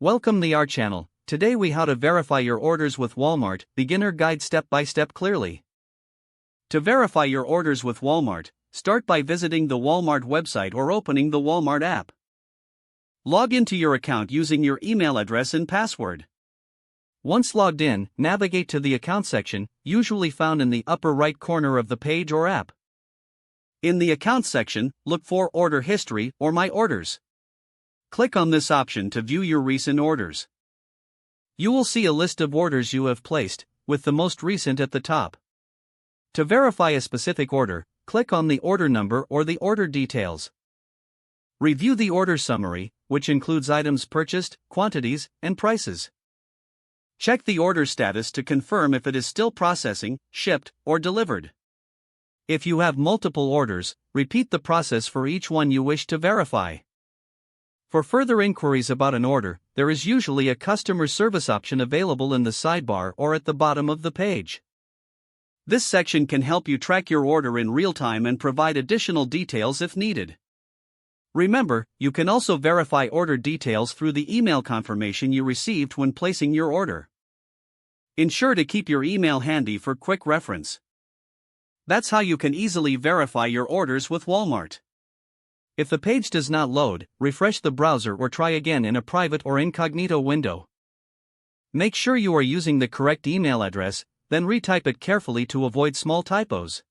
Welcome to our channel. Today we how to verify your orders with Walmart, beginner guide step by step clearly. To verify your orders with Walmart, start by visiting the Walmart website or opening the Walmart app. Log into your account using your email address and password. Once logged in, navigate to the account section, usually found in the upper right corner of the page or app. In the account section, look for Order History or My Orders. Click on this option to view your recent orders. You will see a list of orders you have placed, with the most recent at the top. To verify a specific order, click on the order number or the order details. Review the order summary, which includes items purchased, quantities, and prices. Check the order status to confirm if it is still processing, shipped, or delivered. If you have multiple orders, repeat the process for each one you wish to verify. For further inquiries about an order, there is usually a customer service option available in the sidebar or at the bottom of the page. This section can help you track your order in real time and provide additional details if needed. Remember, you can also verify order details through the email confirmation you received when placing your order. Ensure to keep your email handy for quick reference. That's how you can easily verify your orders with Walmart. If the page does not load, refresh the browser or try again in a private or incognito window. Make sure you are using the correct email address, then retype it carefully to avoid small typos.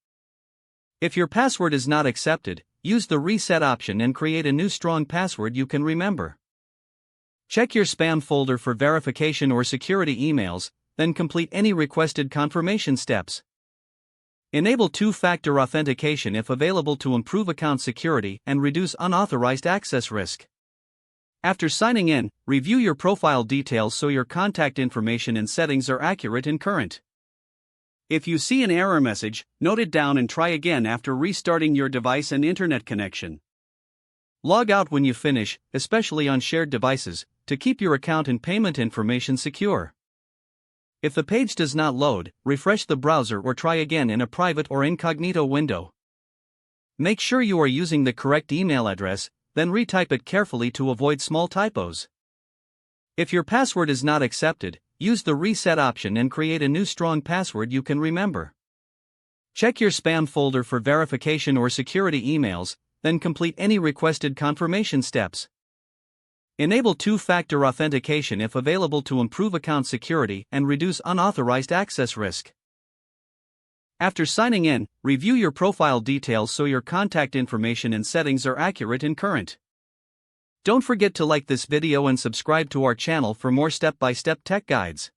If your password is not accepted, use the reset option and create a new strong password you can remember. Check your spam folder for verification or security emails, then complete any requested confirmation steps. Enable two-factor authentication if available to improve account security and reduce unauthorized access risk. After signing in, review your profile details so your contact information and settings are accurate and current. If you see an error message, note it down and try again after restarting your device and internet connection. Log out when you finish, especially on shared devices, to keep your account and payment information secure. If the page does not load, refresh the browser or try again in a private or incognito window. Make sure you are using the correct email address, then retype it carefully to avoid small typos. If your password is not accepted, use the reset option and create a new strong password you can remember. Check your spam folder for verification or security emails, then complete any requested confirmation steps. Enable two-factor authentication if available to improve account security and reduce unauthorized access risk. After signing in, review your profile details so your contact information and settings are accurate and current. Don't forget to like this video and subscribe to our channel for more step-by-step tech guides.